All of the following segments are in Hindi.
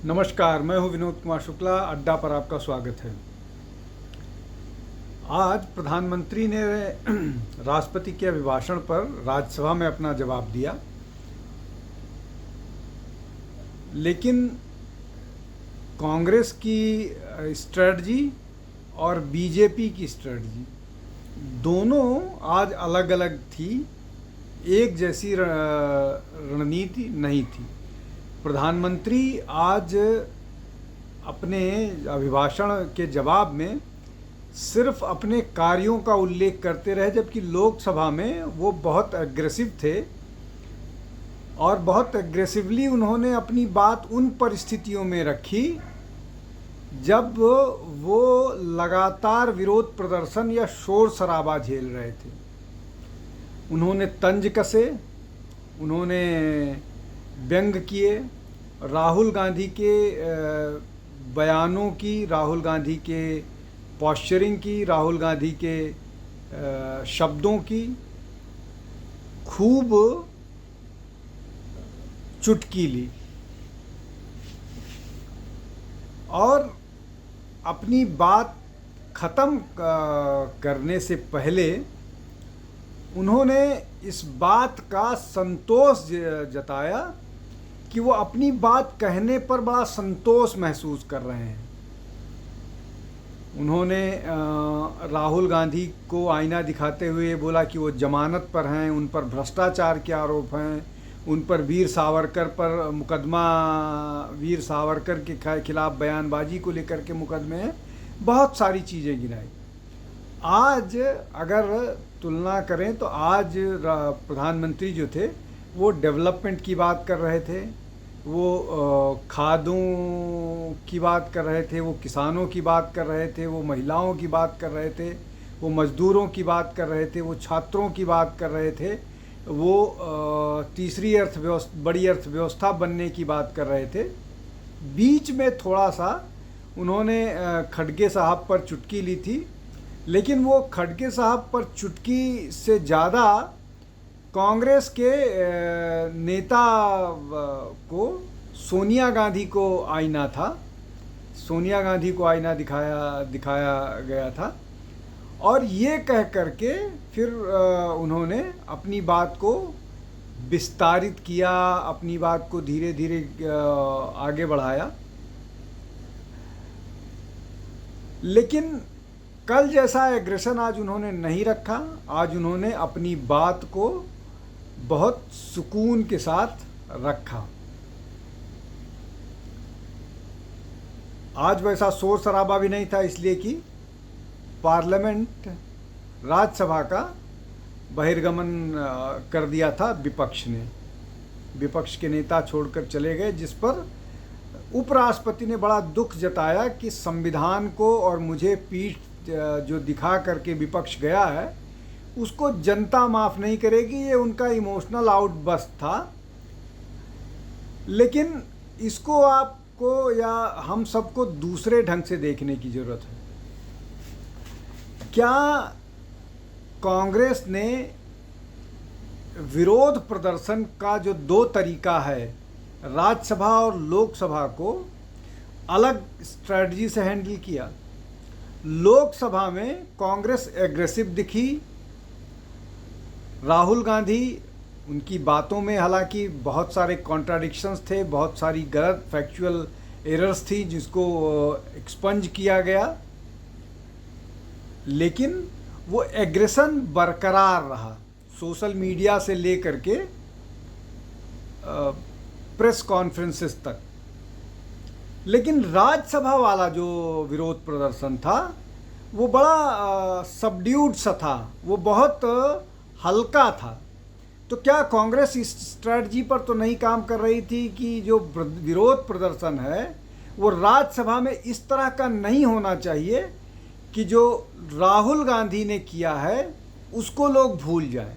नमस्कार, मैं हूं विनोद कुमार शुक्ला। अड्डा पर आपका स्वागत है। आज प्रधानमंत्री ने राष्ट्रपति के अभिभाषण पर राज्यसभा में अपना जवाब दिया, लेकिन कांग्रेस की स्ट्रेटजी और बीजेपी की स्ट्रेटजी दोनों आज अलग अलग थी। एक जैसी रणनीति नहीं थी। प्रधानमंत्री आज अपने अभिभाषण के जवाब में सिर्फ अपने कार्यों का उल्लेख करते रहे, जबकि लोकसभा में वो बहुत एग्रेसिव थे और बहुत एग्रेसिवली उन्होंने अपनी बात उन परिस्थितियों में रखी जब वो लगातार विरोध प्रदर्शन या शोर शराबा झेल रहे थे। उन्होंने तंज कसे, उन्होंने व्यंग किए, राहुल गांधी के बयानों की, राहुल गांधी के पॉस्चरिंग की, राहुल गांधी के शब्दों की खूब चुटकी ली और अपनी बात ख़त्म करने से पहले उन्होंने इस बात का संतोष जताया कि वो अपनी बात कहने पर बड़ा संतोष महसूस कर रहे हैं। उन्होंने राहुल गांधी को आईना दिखाते हुए बोला कि वो जमानत पर हैं, उन पर भ्रष्टाचार के आरोप हैं, उन पर वीर सावरकर पर मुकदमा, वीर सावरकर के खिलाफ बयानबाजी को लेकर के मुकदमे हैं, बहुत सारी चीज़ें गिनाई। आज अगर तुलना करें तो आज प्रधानमंत्री जो थे वो डेवलपमेंट की बात कर रहे थे, वो खादों की बात कर रहे थे, वो किसानों की बात कर रहे थे, वो महिलाओं की बात कर रहे थे, वो मज़दूरों की बात कर रहे थे, वो छात्रों की बात कर रहे थे, वो तीसरी बड़ी अर्थव्यवस्था बनने की बात कर रहे थे। बीच में थोड़ा सा उन्होंने खड़गे साहब पर चुटकी ली थी, लेकिन वो खड़गे साहब पर चुटकी से ज़्यादा कांग्रेस के नेता को सोनिया गांधी को आईना था। सोनिया गांधी को आईना दिखाया गया था और ये कह करके फिर उन्होंने अपनी बात को विस्तारित किया, अपनी बात को धीरे धीरे आगे बढ़ाया। लेकिन कल जैसा एग्रेशन आज उन्होंने नहीं रखा। आज उन्होंने अपनी बात को बहुत सुकून के साथ रखा। आज वैसा शोर शराबा भी नहीं था, इसलिए कि पार्लियामेंट, राज्यसभा का बहिर्गमन कर दिया था विपक्ष ने। विपक्ष के नेता छोड़कर चले गए, जिस पर उपराष्ट्रपति ने बड़ा दुख जताया कि संविधान को और मुझे पीठ जो दिखा करके विपक्ष गया है उसको जनता माफ़ नहीं करेगी। ये उनका इमोशनल आउटबर्स्ट था। लेकिन इसको आपको या हम सबको दूसरे ढंग से देखने की ज़रूरत है। क्या कांग्रेस ने विरोध प्रदर्शन का जो दो तरीका है, राज्यसभा और लोकसभा को अलग स्ट्रेटजी से हैंडल किया? लोकसभा में कांग्रेस एग्रेसिव दिखी। राहुल गांधी, उनकी बातों में हालांकि बहुत सारे कॉन्ट्राडिक्शंस थे, बहुत सारी गलत फैक्चुअल एरर्स थी जिसको एक्सपंज किया गया, लेकिन वो एग्रेशन बरकरार रहा सोशल मीडिया से लेकर के प्रेस कॉन्फ्रेंसेस तक। लेकिन राज्यसभा वाला जो विरोध प्रदर्शन था वो बड़ा सबड्यूड सा था, वो बहुत हल्का था। तो क्या कांग्रेस इस स्ट्रेटजी पर तो नहीं काम कर रही थी कि जो विरोध प्रदर्शन है वो राज्यसभा में इस तरह का नहीं होना चाहिए कि जो राहुल गांधी ने किया है उसको लोग भूल जाएं।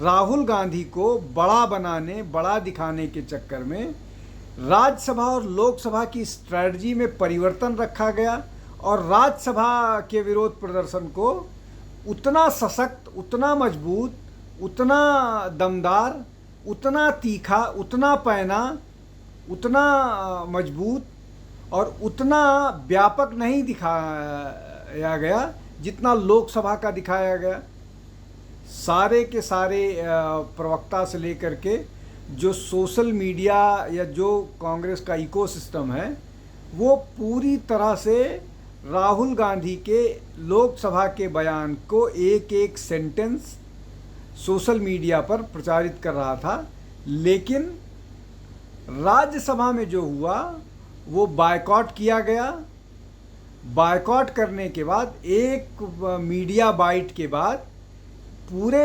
राहुल गांधी को बड़ा बनाने, बड़ा दिखाने के चक्कर में राज्यसभा और लोकसभा की स्ट्रेटजी में परिवर्तन रखा गया और राज्यसभा के विरोध प्रदर्शन को उतना सशक्त, उतना मजबूत, उतना दमदार, उतना तीखा, उतना पैना उतना मजबूत और उतना व्यापक नहीं दिखाया गया जितना लोकसभा का दिखाया गया। सारे के सारे प्रवक्ता से लेकर के जो सोशल मीडिया या जो कांग्रेस का इकोसिस्टम है, वो पूरी तरह से राहुल गांधी के लोकसभा के बयान को एक एक सेंटेंस सोशल मीडिया पर प्रचारित कर रहा था। लेकिन राज्यसभा में जो हुआ वो बायकॉट किया गया। बायकॉट करने के बाद एक मीडिया बाइट के बाद पूरे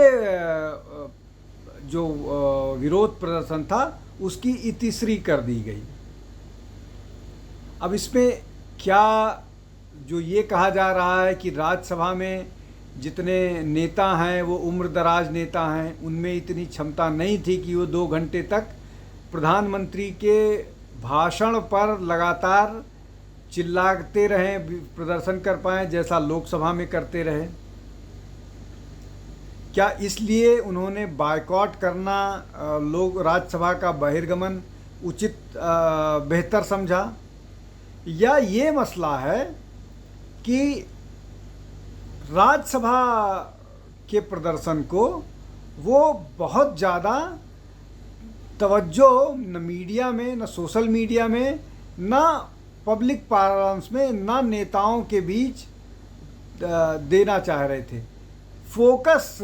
जो विरोध प्रदर्शन था उसकी इतिश्री कर दी गई। अब इसमें क्या जो ये कहा जा रहा है कि राज्यसभा में जितने नेता हैं वो उम्रदराज नेता हैं, उनमें इतनी क्षमता नहीं थी कि वो 2 घंटे तक प्रधानमंत्री के भाषण पर लगातार चिल्लाते रहें, प्रदर्शन कर पाएँ जैसा लोकसभा में करते रहे। क्या इसलिए उन्होंने बायकॉट करना, लोग राज्यसभा का बहिर्गमन उचित बेहतर समझा, या ये मसला है कि राज्यसभा के प्रदर्शन को वो बहुत ज़्यादा तवज्जो न मीडिया में, न सोशल मीडिया में, न पब्लिक पार्लेंस में, न नेताओं के बीच देना चाह रहे थे। फोकस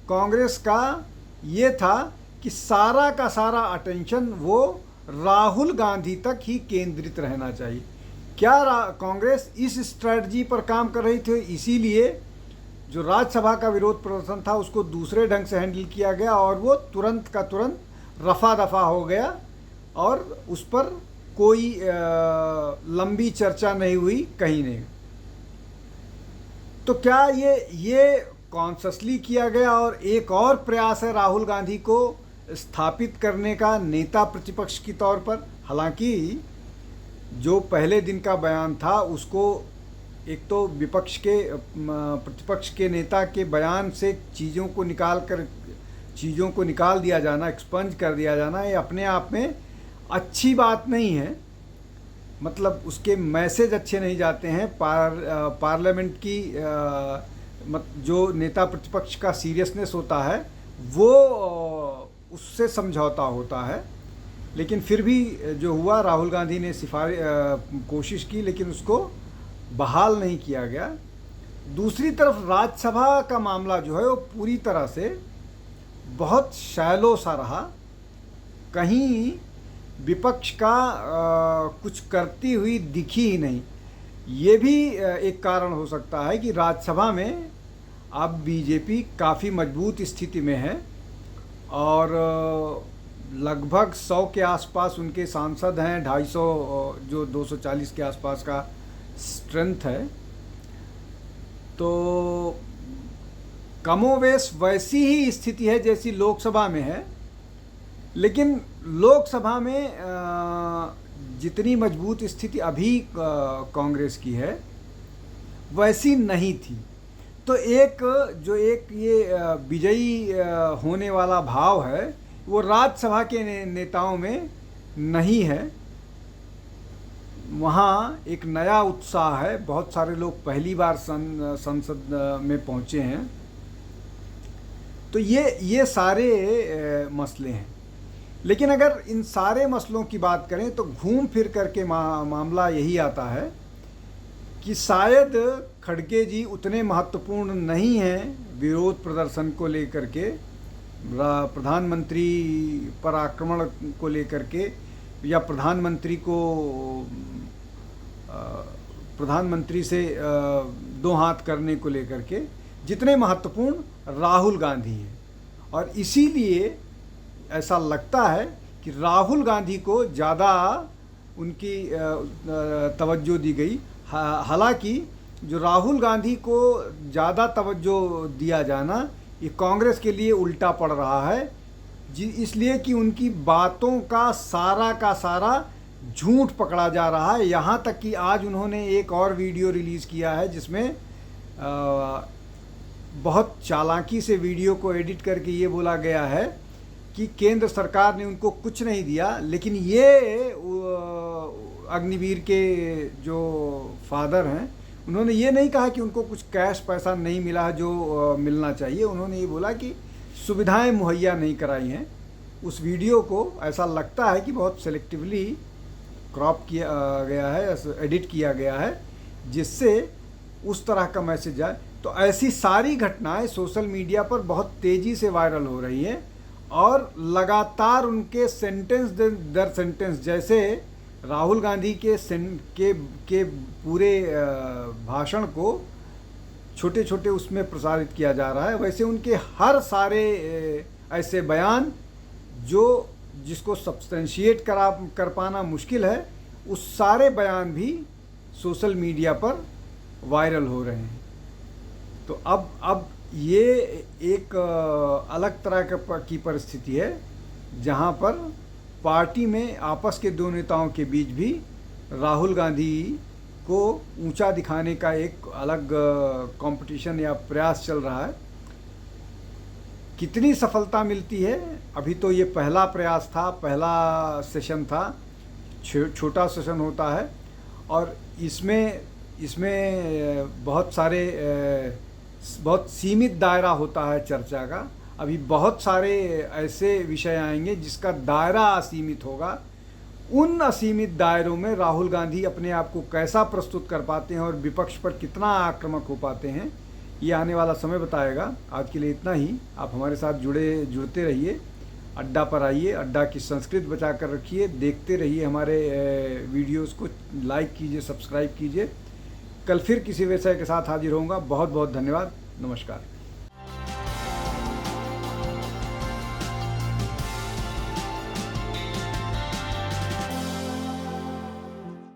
कांग्रेस का ये था कि सारा का सारा अटेंशन वो राहुल गांधी तक ही केंद्रित रहना चाहिए। क्या कांग्रेस इस स्ट्रेटजी पर काम कर रही थी, इसीलिए जो राज्यसभा का विरोध प्रदर्शन था उसको दूसरे ढंग से हैंडल किया गया और वो तुरंत का तुरंत रफा दफा हो गया और उस पर कोई लंबी चर्चा नहीं हुई कहीं नहीं। तो क्या ये कॉन्शसली किया गया और एक और प्रयास है राहुल गांधी को स्थापित करने का नेता प्रतिपक्ष की तौर पर? हालांकि जो पहले दिन का बयान था उसको एक तो प्रतिपक्ष के नेता के बयान से चीज़ों को निकाल दिया जाना, एक्सपंज कर दिया जाना, ये अपने आप में अच्छी बात नहीं है। मतलब उसके मैसेज अच्छे नहीं जाते हैं। पार्लियामेंट की जो नेता प्रतिपक्ष का सीरियसनेस होता है वो उससे समझौता होता है। लेकिन फिर भी जो हुआ, राहुल गांधी ने कोशिश की लेकिन उसको बहाल नहीं किया गया। दूसरी तरफ राज्यसभा का मामला जो है वो पूरी तरह से बहुत शैलो सा रहा। कहीं विपक्ष का कुछ करती हुई दिखी ही नहीं। ये भी एक कारण हो सकता है कि राज्यसभा में अब बीजेपी काफ़ी मजबूत स्थिति में है और लगभग 100 के आसपास उनके सांसद हैं, 250 जो 240 के आसपास का स्ट्रेंथ है। तो कमोवेश वैसी ही स्थिति है जैसी लोकसभा में है। लेकिन लोकसभा में जितनी मजबूत स्थिति अभी कांग्रेस की है वैसी नहीं थी। तो एक ये विजयी होने वाला भाव है वो राज्यसभा के नेताओं में नहीं है। वहाँ एक नया उत्साह है, बहुत सारे लोग पहली बार संसद में पहुँचे हैं। तो ये सारे मसले हैं। लेकिन अगर इन सारे मसलों की बात करें तो घूम फिर करके मामला यही आता है कि शायद खड़गे जी उतने महत्वपूर्ण नहीं हैं विरोध प्रदर्शन को लेकर के, प्रधानमंत्री पर आक्रमण को लेकर के, या प्रधानमंत्री से दो हाथ करने को लेकर के, जितने महत्वपूर्ण राहुल गांधी हैं। और इसीलिए ऐसा लगता है कि राहुल गांधी को ज़्यादा उनकी तवज्जो दी गई। हालांकि जो राहुल गांधी को ज़्यादा तवज्जो दिया जाना ये कांग्रेस के लिए उल्टा पड़ रहा है, इसलिए कि उनकी बातों का सारा झूठ पकड़ा जा रहा है। यहाँ तक कि आज उन्होंने एक और वीडियो रिलीज़ किया है जिसमें बहुत चालाकी से वीडियो को एडिट करके ये बोला गया है कि केंद्र सरकार ने उनको कुछ नहीं दिया, लेकिन ये अग्निवीर के जो फादर हैं उन्होंने ये नहीं कहा कि उनको कुछ कैश पैसा नहीं मिला जो मिलना चाहिए। उन्होंने ये बोला कि सुविधाएं मुहैया नहीं कराई हैं। उस वीडियो को ऐसा लगता है कि बहुत सेलेक्टिवली क्रॉप किया गया है, एडिट किया गया है, जिससे उस तरह का मैसेज आए। तो ऐसी सारी घटनाएं सोशल मीडिया पर बहुत तेज़ी से वायरल हो रही हैं और लगातार उनके सेंटेंस दर सेंटेंस, जैसे राहुल गांधी के पूरे भाषण को छोटे छोटे उसमें प्रसारित किया जा रहा है, वैसे उनके हर सारे ऐसे बयान जिसको सब्सटेंशिएट कर पाना मुश्किल है, उस सारे बयान भी सोशल मीडिया पर वायरल हो रहे हैं। तो अब ये एक अलग तरह की परिस्थिति है जहाँ पर पार्टी में आपस के दो नेताओं के बीच भी राहुल गांधी को ऊंचा दिखाने का एक अलग कंपटीशन या प्रयास चल रहा है। कितनी सफलता मिलती है, अभी तो ये पहला प्रयास था, पहला सेशन था, छोटा सेशन होता है और इसमें बहुत सीमित दायरा होता है चर्चा का। अभी बहुत सारे ऐसे विषय आएंगे जिसका दायरा असीमित होगा। उन असीमित दायरों में राहुल गांधी अपने आप को कैसा प्रस्तुत कर पाते हैं और विपक्ष पर कितना आक्रामक हो पाते हैं, ये आने वाला समय बताएगा। आज के लिए इतना ही। आप हमारे साथ जुड़ते रहिए, अड्डा पर आइए, अड्डा की संस्कृति बचा कर रखिए, देखते रहिए हमारे वीडियोस को, लाइक कीजिए, सब्सक्राइब कीजिए। कल फिर किसी विषय के साथ हाजिर होऊंगा। बहुत बहुत धन्यवाद। नमस्कार।